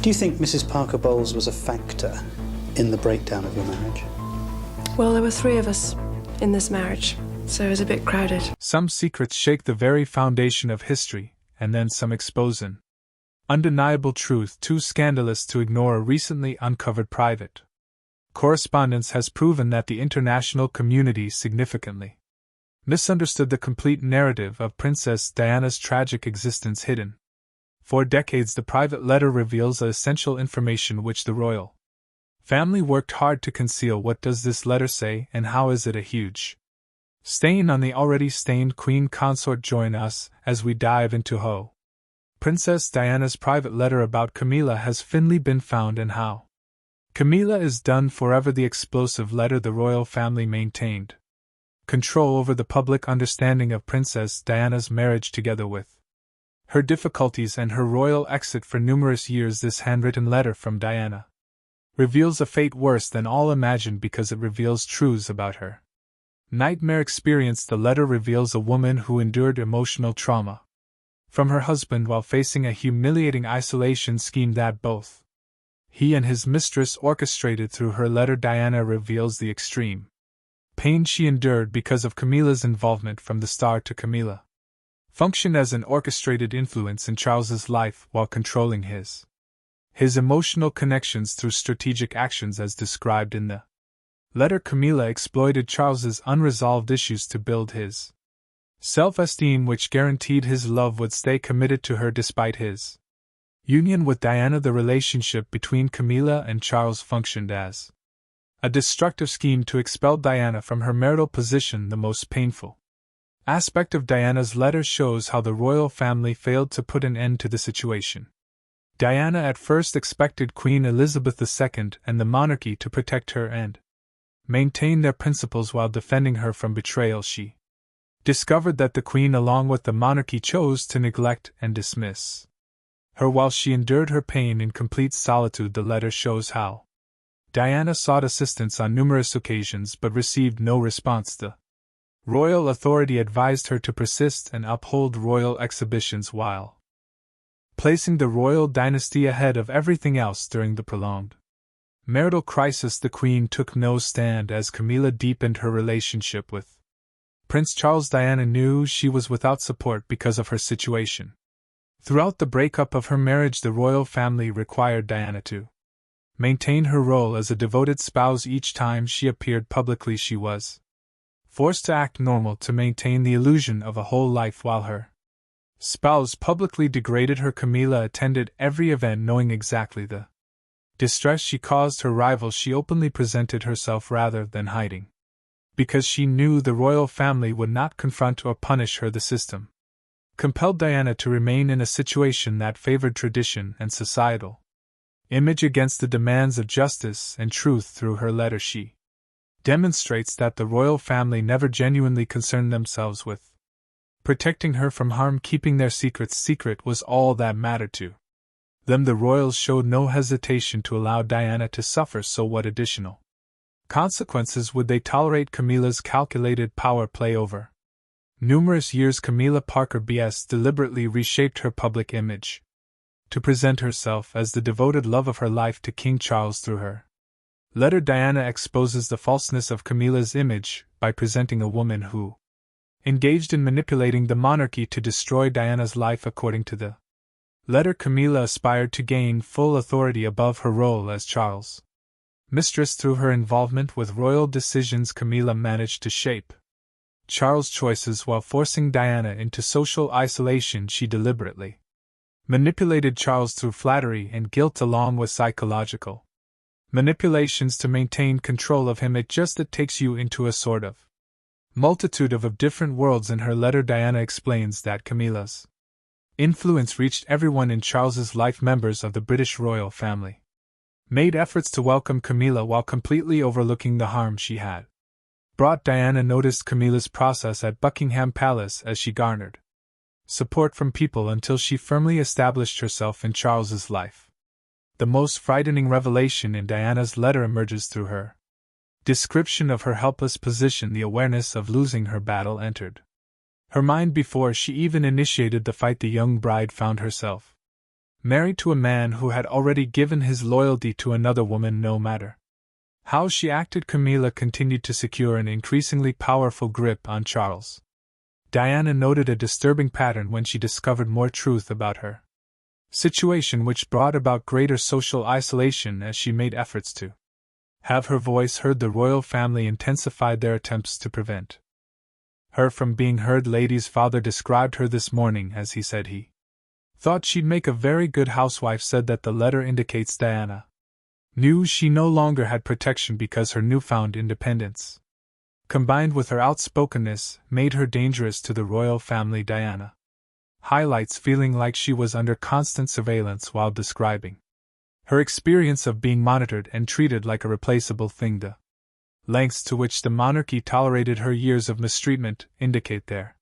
Do you think Mrs. Parker Bowles was a factor in the breakdown of your marriage? Well, there were 3 of us in this marriage, so it was a bit crowded. Some secrets shake the very foundation of history, and then some expose an undeniable truth too scandalous to ignore. A recently uncovered private correspondence has proven that the international community significantly misunderstood the complete narrative of Princess Diana's tragic existence. Hidden for decades, the private letter reveals essential information which the royal family worked hard to conceal. What does this letter say, and how is it a huge stain on the already stained Queen Consort? Join us as we dive into Princess Diana's private letter about Camilla. Has finally been found, and how Camilla is done forever. The explosive letter. The royal family maintained control over the public understanding of Princess Diana's marriage, together with her difficulties and her royal exit for numerous years. This handwritten letter from Diana reveals a fate worse than all imagined because it reveals truths about her nightmare experience. The letter reveals a woman who endured emotional trauma from her husband while facing a humiliating isolation scheme that both he and his mistress orchestrated. Through her letter, Diana reveals the extreme pain she endured because of Camilla's involvement from the start. Camilla functioned as an orchestrated influence in Charles's life while controlling his emotional connections through strategic actions as described in the letter. Camilla exploited Charles's unresolved issues to build his self-esteem, which guaranteed his love would stay committed to her despite his union with Diana. The relationship between Camilla and Charles functioned as a destructive scheme to expel Diana from her marital position. The most painful aspect of Diana's letter shows how the royal family failed to put an end to the situation. Diana at first expected Queen Elizabeth II and the monarchy to protect her and maintain their principles while defending her from betrayal. She discovered that the Queen, along with the monarchy, chose to neglect and dismiss her while she endured her pain in complete solitude. The letter shows how Diana sought assistance on numerous occasions but received no response. The royal authority advised her to persist and uphold royal exhibitions while placing the royal dynasty ahead of everything else. During the prolonged marital crisis, the Queen took no stand as Camilla deepened her relationship with Prince Charles. Diana knew she was without support because of her situation. Throughout the breakup of her marriage, the royal family required Diana to maintain her role as a devoted spouse. Each time she appeared publicly, she was forced to act normal to maintain the illusion of a whole life while her spouse publicly degraded her. Camilla attended every event knowing exactly the distress she caused her rival. She openly presented herself rather than hiding, because she knew the royal family would not confront or punish her. The system compelled Diana to remain in a situation that favored tradition and societal image against the demands of justice and truth. Through her letter, she demonstrates that the royal family never genuinely concerned themselves with protecting her from harm. Keeping their secrets secret was all that mattered to them. The royals showed no hesitation to allow Diana to suffer, so what additional consequences would they tolerate? Camilla's calculated power play over numerous years. Camilla Parker Bowles deliberately reshaped her public image to present herself as the devoted love of her life to King Charles. Through her letter, Diana exposes the falseness of Camilla's image by presenting a woman who engaged in manipulating the monarchy to destroy Diana's life. According to the letter, Camilla aspired to gain full authority above her role as Charles' mistress. Through her involvement with royal decisions, Camilla managed to shape Charles' choices while forcing Diana into social isolation. She deliberately manipulated Charles through flattery and guilt along with psychological manipulations to maintain control of him. It takes you into a sort of multitude of different worlds. In her letter, Diana explains that Camilla's influence reached everyone in Charles's life. Members of the British royal family made efforts to welcome Camilla while completely overlooking the harm she had brought. Diana noticed Camilla's process at Buckingham Palace as she garnered support from people until she firmly established herself in Charles's life. The most frightening revelation in Diana's letter emerges through her description of her helpless position. The awareness of losing her battle entered her mind before she even initiated the fight. The young bride found herself Married to a man who had already given his loyalty to another woman no matter how she acted, Camilla continued to secure an increasingly powerful grip on Charles. Diana noted a disturbing pattern when she discovered more truth about her situation, which brought about greater social isolation as she made efforts to have her voice heard. The royal family intensified their attempts to prevent her from being heard. Lady's father described her this morning as he said he thought she'd make a very good housewife. Said that the letter indicates Diana knew she no longer had protection because her newfound independence, combined with her outspokenness, made her dangerous to the royal family. Diana highlights feeling like she was under constant surveillance while describing her experience of being monitored and treated like a replaceable thing. The lengths to which the monarchy tolerated her years of mistreatment indicate their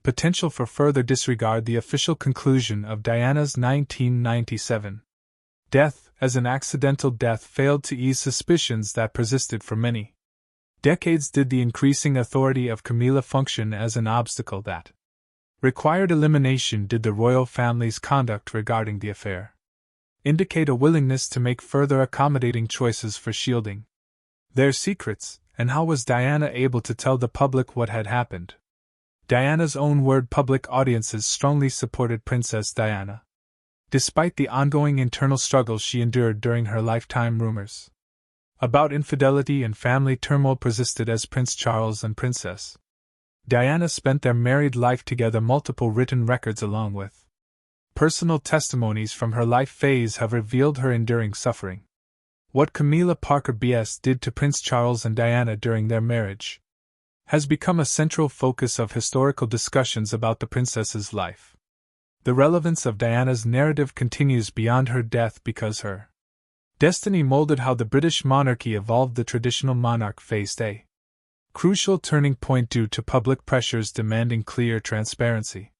potential for further disregard. The official conclusion of Diana's 1997 death as an accidental death failed to ease suspicions that persisted for many decades. Did the increasing authority of Camilla function as an obstacle that required elimination? Did the royal family's conduct regarding the affair indicate a willingness to make further accommodating choices for shielding their secrets, and how was Diana able to tell the public what had happened? Diana's own word: public audiences strongly supported Princess Diana, despite the ongoing internal struggles she endured during her lifetime. Rumors about infidelity and family turmoil persisted as Prince Charles and Princess Diana spent their married life together. Multiple written records along with personal testimonies from her life phase have revealed her enduring suffering. What Camilla Parker B.S. did to Prince Charles and Diana during their marriage has become a central focus of historical discussions about the princess's life. The relevance of Diana's narrative continues beyond her death because her destiny molded how the British monarchy evolved. The traditional monarch faced a crucial turning point due to public pressures demanding clear transparency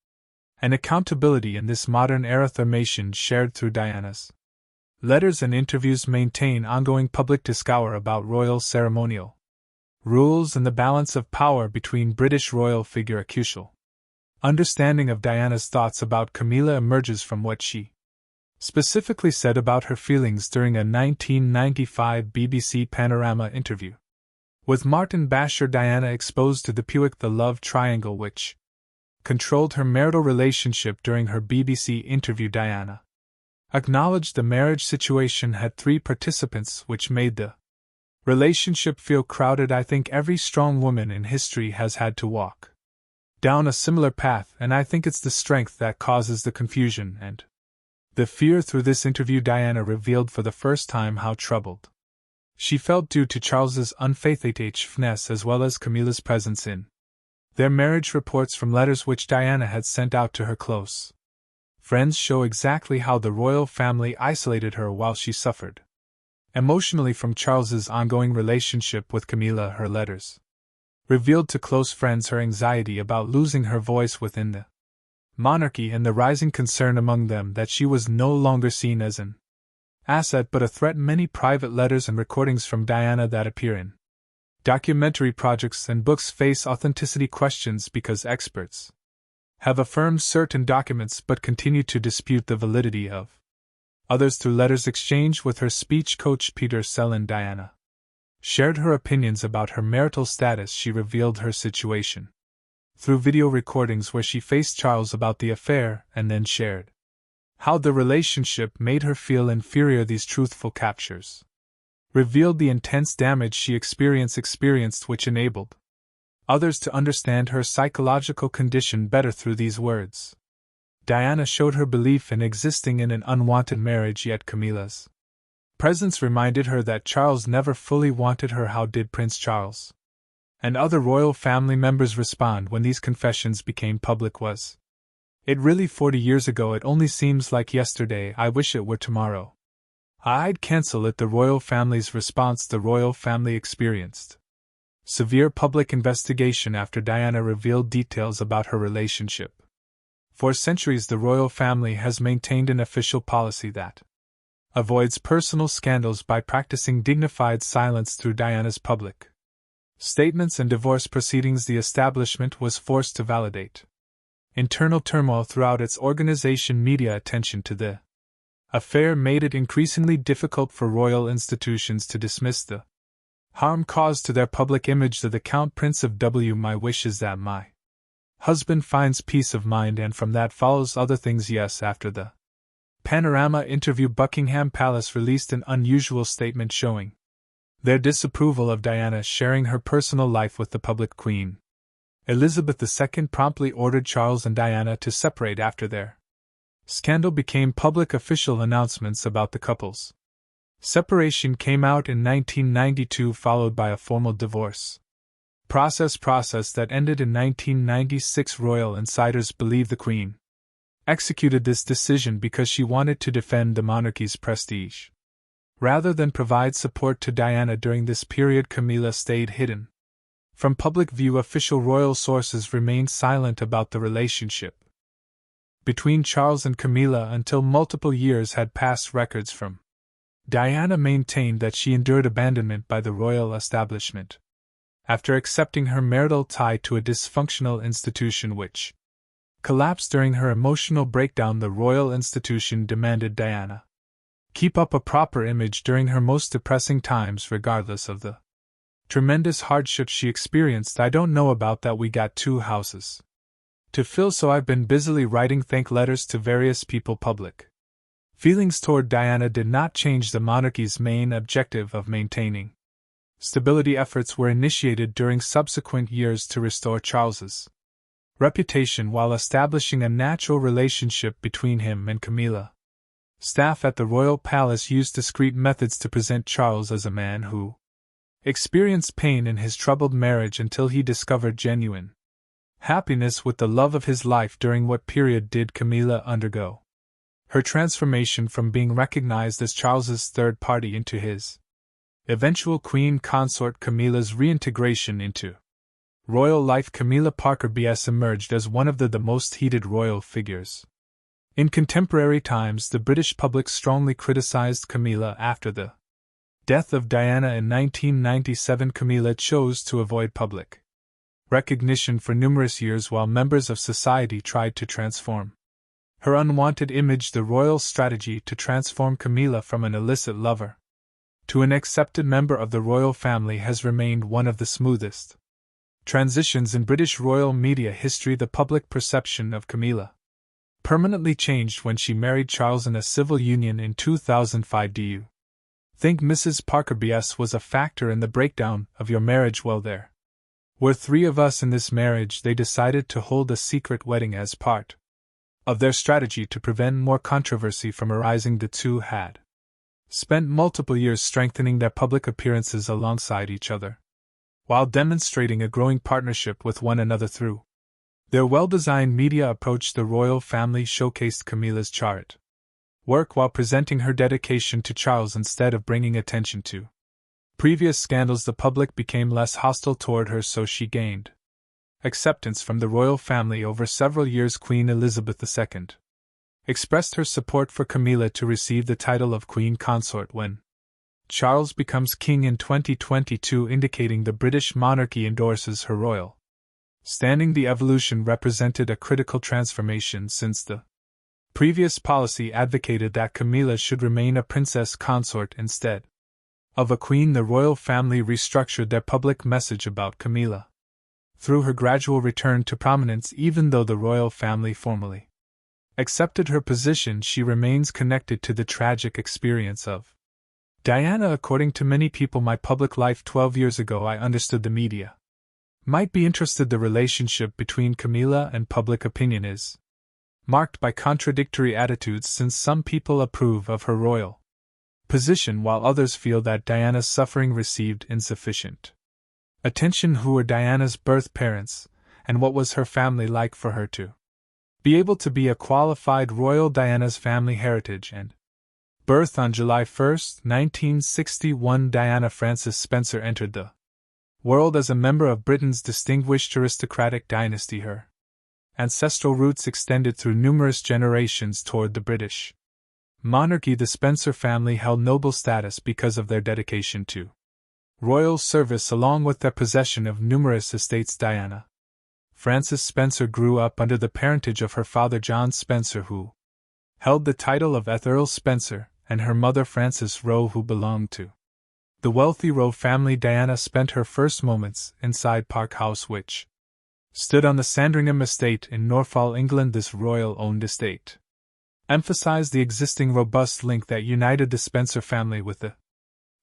and accountability in this modern era. Information shared through Diana's letters and interviews maintain ongoing public discourse about royal ceremonial rules and the balance of power between British royal figure. A crucial understanding of Diana's thoughts about Camilla emerges from what she specifically said about her feelings during a 1995 BBC Panorama interview with Martin Basher. Diana exposed to the public the love triangle which controlled her marital relationship. During her BBC interview, Diana acknowledged the marriage situation had 3 participants, which made the relationship feel crowded. I think every strong woman in history has had to walk down a similar path, and I think it's the strength that causes the confusion and the fear. Through this interview, Diana revealed for the first time how troubled she felt due to Charles's unfaithfulness as well as Camilla's presence in their marriage. Reports from letters which Diana had sent out to her close friends show exactly how the royal family isolated her while she suffered emotionally from Charles's ongoing relationship with Camilla. Her letters revealed to close friends her anxiety about losing her voice within the monarchy and the rising concern among them that she was no longer seen as an asset but a threat. Many private letters and recordings from Diana that appear in documentary projects and books face authenticity questions because experts have affirmed certain documents but continue to dispute the validity of others. Through letters exchanged with her speech coach Peter Sellin, Diana shared her opinions about her marital status. She revealed her situation through video recordings where she faced Charles about the affair and then shared how the relationship made her feel inferior. These truthful captures revealed the intense damage she experienced, which enabled others to understand her psychological condition better. Through these words, Diana showed her belief in existing in an unwanted marriage, yet Camilla's presence reminded her that Charles never fully wanted her. How did Prince Charles and other royal family members respond when these confessions became public? Was it really 40 years ago? It only seems like yesterday. I wish it were tomorrow. I'd cancel it. The royal family's response. The royal family experienced severe public investigation after Diana revealed details about her relationship. For centuries, the royal family has maintained an official policy that avoids personal scandals by practicing dignified silence. Through Diana's public statements and divorce proceedings, the establishment was forced to validate internal turmoil throughout its organization. Media attention to the affair made it increasingly difficult for royal institutions to dismiss the harm caused to their public image. The Count Prince of W. My wish is that my husband finds peace of mind, and from that follows other things. Yes, after the Panorama interview, Buckingham Palace released an unusual statement showing their disapproval of Diana sharing her personal life with the public. Queen Elizabeth II promptly ordered Charles and Diana to separate after their scandal became public. Official announcements about the couple's separation came out in 1992, followed by a formal divorce process that ended in 1996. Royal insiders believe the Queen executed this decision because she wanted to defend the monarchy's prestige. Rather than provide support to Diana during this period, Camilla stayed hidden from public view. Official royal sources remained silent about the relationship between Charles and Camilla until multiple years had passed. Records from Diana maintained that she endured abandonment by the royal establishment after accepting her marital tie to a dysfunctional institution which collapsed during her emotional breakdown. The royal institution demanded Diana keep up a proper image during her most depressing times, regardless of the tremendous hardship she experienced. I don't know about that. We got 2 houses to fill, so I've been busily writing thank letters to various people. Public feelings toward Diana did not change the monarchy's main objective of maintaining stability. Efforts were initiated during subsequent years to restore Charles's reputation while establishing a natural relationship between him and Camilla. Staff at the royal palace used discreet methods to present Charles as a man who experienced pain in his troubled marriage until he discovered genuine happiness with the love of his life. During what period did Camilla undergo her transformation from being recognized as Charles's third party into his eventual queen consort? Camilla's reintegration into royal life. Camilla Parker B.S. emerged as one of the most heated royal figures in contemporary times. The British public strongly criticized Camilla after the death of Diana in 1997. Camilla chose to avoid public recognition for numerous years while members of society tried to transform her unwanted image. The royal strategy to transform Camilla from an illicit lover to an accepted member of the royal family has remained one of the smoothest transitions in British royal media history. The public perception of Camilla permanently changed when she married Charles in a civil union in 2005. Do you think Mrs. Parker B.S. was a factor in the breakdown of your marriage? Well, there were 3 of us in this marriage. They decided to hold a secret wedding as part of their strategy to prevent more controversy from arising. The 2 had spent multiple years strengthening their public appearances alongside each other, while demonstrating a growing partnership with one another through their well-designed media approach. The royal family showcased Camilla's chart work while presenting her dedication to Charles instead of bringing attention to previous scandals. The public became less hostile toward her, so she gained acceptance from the royal family over several years. Queen Elizabeth II expressed her support for Camilla to receive the title of Queen Consort when Charles becomes king in 2022, indicating the British monarchy endorses her royal standing. The evolution represented a critical transformation since the previous policy advocated that Camilla should remain a princess consort instead of a queen. The royal family restructured their public message about Camilla through her gradual return to prominence. Even though the royal family formally accepted her position, she remains connected to the tragic experience of Diana. According to many people, my public life 12 years ago, I understood the media might be interested. The relationship between Camilla and public opinion is marked by contradictory attitudes, since some people approve of her royal position while others feel that Diana's suffering received insufficient attention. Who were Diana's birth parents, and what was her family like for her to be able to be a qualified royal? Diana's family heritage and birth. On July 1, 1961, Diana Frances Spencer entered the world as a member of Britain's distinguished aristocratic dynasty. Her ancestral roots extended through numerous generations toward the British monarchy. The Spencer family held noble status because of their dedication to royal service, along with their possession of numerous estates. Diana Frances Spencer grew up under the parentage of her father John Spencer, who held the title of Earl Spencer, and her mother Frances Roe, who belonged to the wealthy Roe family. Diana spent her first moments inside Park House, which stood on the Sandringham estate in Norfolk, England. This royal-owned estate emphasized the existing robust link that united the Spencer family with the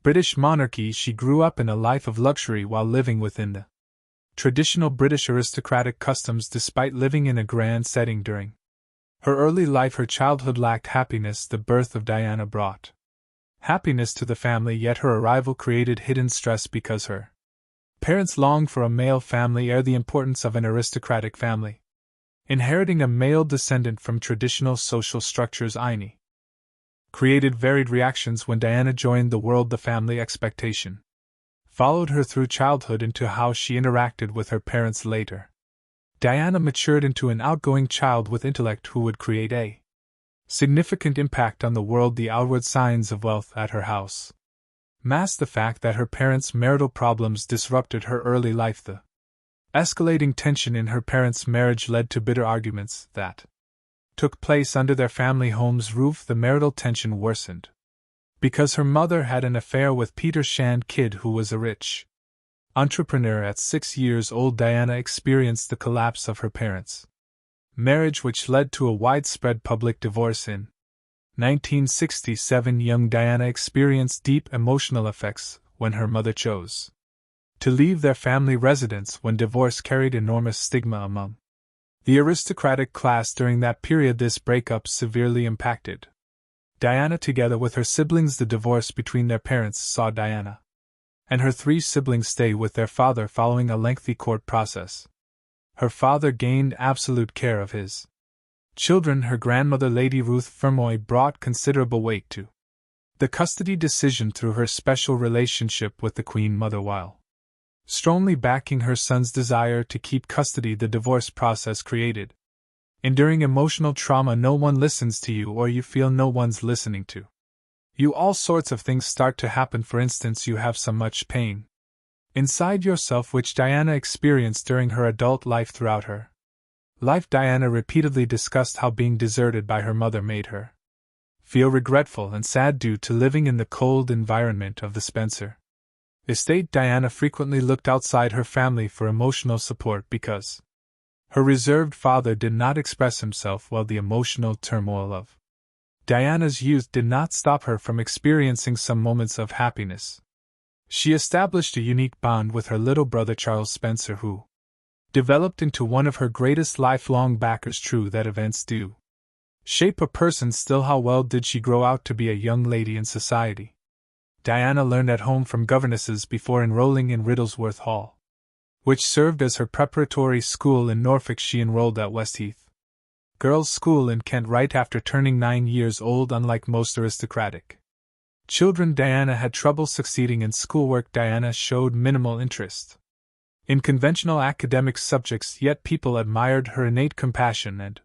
British monarchy. She grew up in a life of luxury while living within the traditional British aristocratic customs. Despite living in a grand setting during her early life, her childhood lacked happiness. The birth of Diana brought happiness to the family, yet her arrival created hidden stress because her parents longed for a male family heir. The importance of an aristocratic family inheriting a male descendant from traditional social structures created varied reactions when Diana joined the world. The family expectation followed her through childhood into how she interacted with her parents later. Diana matured into an outgoing child with intellect who would create a significant impact on the world. The outward signs of wealth at her house masked the fact that her parents' marital problems disrupted her early life. The escalating tension in her parents' marriage led to bitter arguments that took place under their family home's roof. The marital tension worsened because her mother had an affair with Peter Shand Kidd, who was a rich entrepreneur. At 6 years old, Diana experienced the collapse of her parents' marriage, which led to a widespread public divorce. In 1967, young Diana experienced deep emotional effects when her mother chose to leave their family residence. When divorce carried enormous stigma among the aristocratic class during that period, this breakup severely impacted Diana. Together with her siblings, the divorce between their parents saw Diana and her 3 siblings stay with their father following a lengthy court process. Her father gained absolute care of his children. Her grandmother, Lady Ruth Fermoy, brought considerable weight to the custody decision through her special relationship with the Queen Mother, while strongly backing her son's desire to keep custody. The divorce process created enduring emotional trauma. No one listens to you, or you feel no one's listening to you. All sorts of things start to happen. For instance, you have so much pain inside yourself, which Diana experienced during her adult life. Throughout her life, Diana repeatedly discussed how being deserted by her mother made her feel regretful and sad due to living in the cold environment of the Spencer estate. Diana frequently looked outside her family for emotional support because her reserved father did not express himself well. The emotional turmoil of Diana's youth did not stop her from experiencing some moments of happiness. She established a unique bond with her little brother Charles Spencer, who developed into one of her greatest lifelong backers. True that events do shape a person, still how well did she grow out to be a young lady in society? Diana learned at home from governesses before enrolling in Riddlesworth Hall, which served as her preparatory school. In Norfolk, she enrolled at Westheath Girls' School in Kent right after turning 9 years old. Unlike most aristocratic children, Diana had trouble succeeding in schoolwork. Diana showed minimal interest in conventional academic subjects, yet people admired her innate compassion and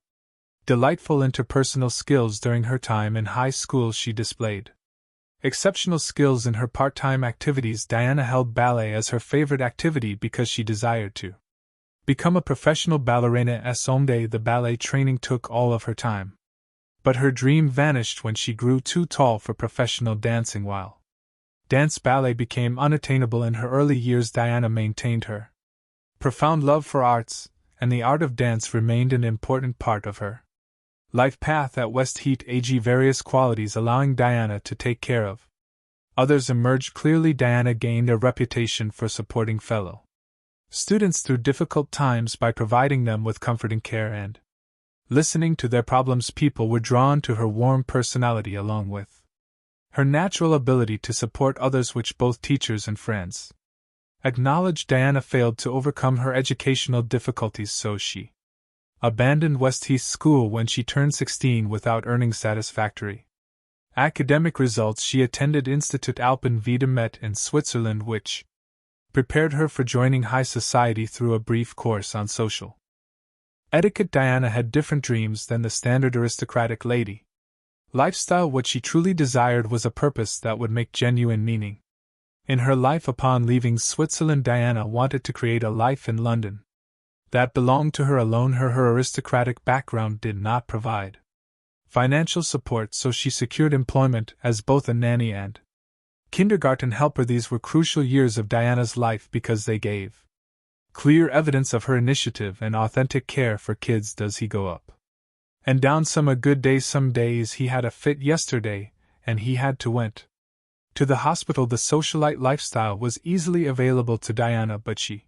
delightful interpersonal skills. During her time in high school, she displayed exceptional skills in her part-time activities. Diana held ballet as her favorite activity because she desired to become a professional ballerina. Someday the ballet training took all of her time, but her dream vanished when she grew too tall for professional dancing. While dance ballet became unattainable in her early years, Diana maintained her profound love for arts, and the art of dance remained an important part of her life path. At Westheath AG, various qualities allowing Diana to take care of others emerged clearly. Diana gained a reputation for supporting fellow students through difficult times by providing them with comforting care and listening to their problems. People were drawn to her warm personality along with her natural ability to support others, which both teachers and friends acknowledged. Diana failed to overcome her educational difficulties, so she abandoned Westheath School when she turned 16 without earning satisfactory academic results. She attended Institut Alpen Vida Met in Switzerland, which prepared her for joining high society through a brief course on social etiquette. Diana had different dreams than the standard aristocratic lady lifestyle. What she truly desired was a purpose that would make genuine meaning in her life. Upon leaving Switzerland, Diana wanted to create a life in London that belonged to her alone. Her aristocratic background did not provide financial support, so she secured employment as both a nanny and kindergarten helper. These were crucial years of Diana's life because they gave clear evidence of her initiative and authentic care for kids. Does he go up and down some a good day? Some days he had a fit. Yesterday, and he had to went to the hospital. The socialite lifestyle was easily available to Diana, but she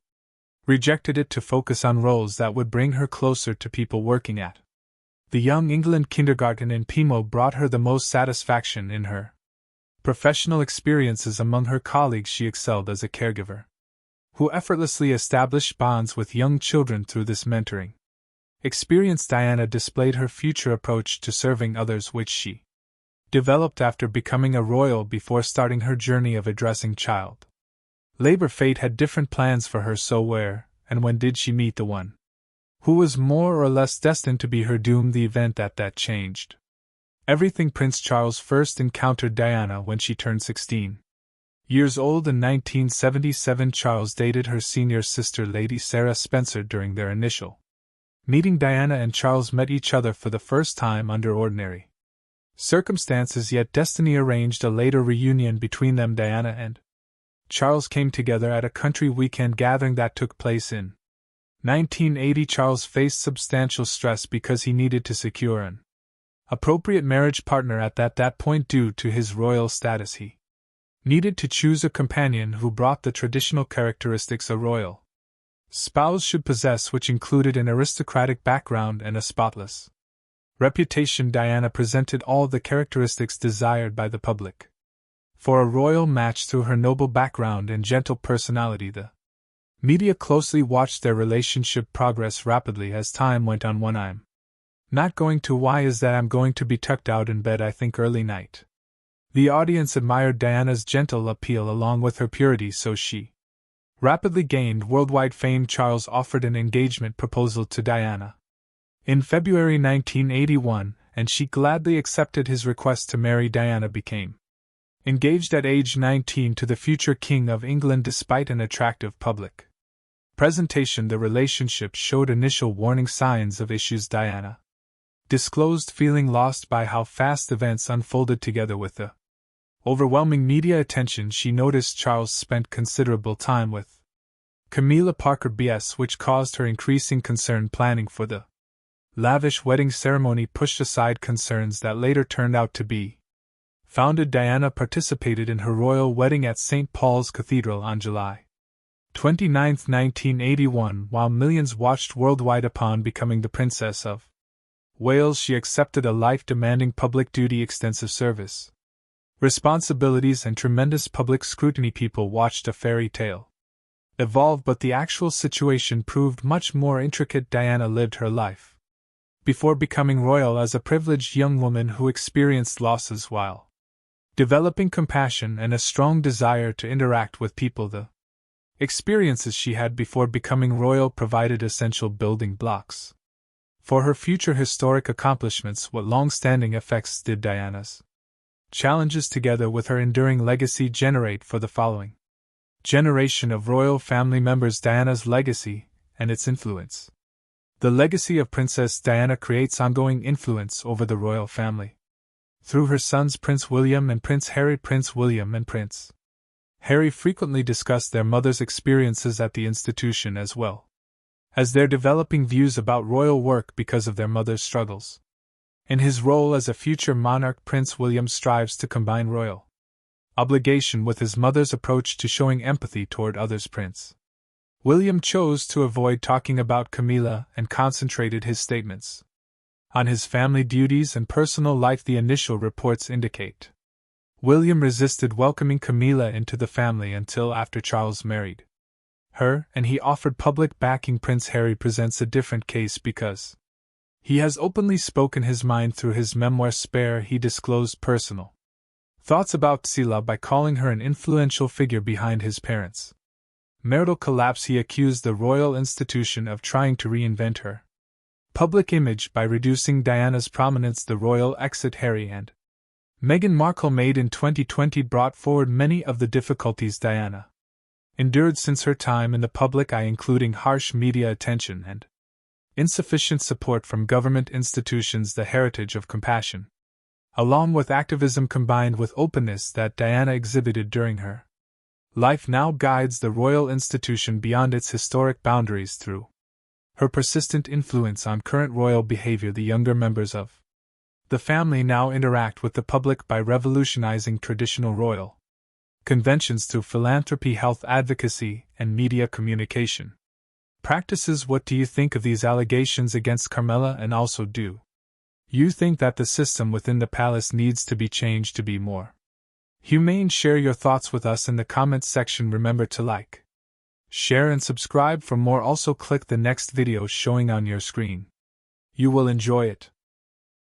rejected it to focus on roles that would bring her closer to people working at the Young England kindergarten in Pimo brought her the most satisfaction. In her professional experiences among her colleagues, she excelled as a caregiver who effortlessly established bonds with young children through this mentoring experience. Diana displayed her future approach to serving others, which she developed after becoming a royal. Before starting her journey of addressing child labor, fate had different plans for her. So where and when did she meet the one who was more or less destined to be her doom? The event that changed everything. Prince Charles first encountered Diana when she turned 16 years old in 1977. Charles dated her senior sister, Lady Sarah Spencer. During their initial meeting, Diana and Charles met each other for the first time under ordinary circumstances, yet destiny arranged a later reunion between them. Diana and Charles came together at a country weekend gathering that took place in 1980. Charles faced substantial stress because he needed to secure an appropriate marriage partner at that point. Due to his royal status, he needed to choose a companion who brought the traditional characteristics a royal spouse should possess, which included an aristocratic background and a spotless reputation. Diana presented all the characteristics desired by the public for a royal match through her noble background and gentle personality. The media closely watched their relationship progress rapidly as time went on. One I'm not going to why is that I'm going to be tucked out in bed, I think, early night. The audience admired Diana's gentle appeal along with her purity, so she rapidly gained worldwide fame. Charles offered an engagement proposal to Diana in February 1981, and she gladly accepted his request to marry. Diana became engaged at age 19 to the future King of England. Despite an attractive public presentation, the relationship showed initial warning signs of issues. Diana disclosed feeling lost by how fast events unfolded. Together with the overwhelming media attention, she noticed Charles spent considerable time with Camilla Parker BS, which caused her increasing concern. Planning for the lavish wedding ceremony pushed aside concerns that later turned out to be founded. Diana participated in her royal wedding at St. Paul's Cathedral on July 29, 1981, while millions watched worldwide. Upon becoming the Princess of Wales, she accepted a life demanding public duty, extensive service responsibilities, and tremendous public scrutiny. People watched a fairy tale evolve, but the actual situation proved much more intricate. Diana lived her life before becoming royal as a privileged young woman who experienced losses while developing compassion and a strong desire to interact with people. The experiences she had before becoming royal provided essential building blocks for her future historic accomplishments. What long-standing effects did Diana's challenges together with her enduring legacy generate for the following generation of royal family members? Diana's legacy and its influence. The legacy of Princess Diana creates ongoing influence over the royal family through her sons Prince William and Prince Harry. Prince William and Prince Harry frequently discussed their mother's experiences at the institution, as well as their developing views about royal work because of their mother's struggles. In his role as a future monarch, Prince William strives to combine royal obligation with his mother's approach to showing empathy toward others. Prince William chose to avoid talking about Camilla and concentrated his statements on his family duties and personal life. The initial reports indicate William resisted welcoming Camilla into the family until after Charles married her, and he offered public backing. Prince Harry presents a different case because he has openly spoken his mind through his memoir Spare. He disclosed personal thoughts about Sila by calling her an influential figure behind his parents' marital collapse. He accused the royal institution of trying to reinvent her public image by reducing Diana's prominence. The royal exit Harry and Meghan Markle made in 2020 brought forward many of the difficulties Diana endured since her time in the public eye, including harsh media attention and insufficient support from government institutions, the heritage of compassion, along with activism combined with openness that Diana exhibited during her life, now guides the royal institution beyond its historic boundaries through her persistent influence on current royal behavior. The younger members of the family now interact with the public by revolutionizing traditional royal conventions through philanthropy, health advocacy, and media communication practices. What do you think of these allegations against Camilla, and also do you think that the system within the palace needs to be changed to be more humane? Share your thoughts with us in the comments section. Remember to like, share, and subscribe for more. Also click the next video showing on your screen. You will enjoy it.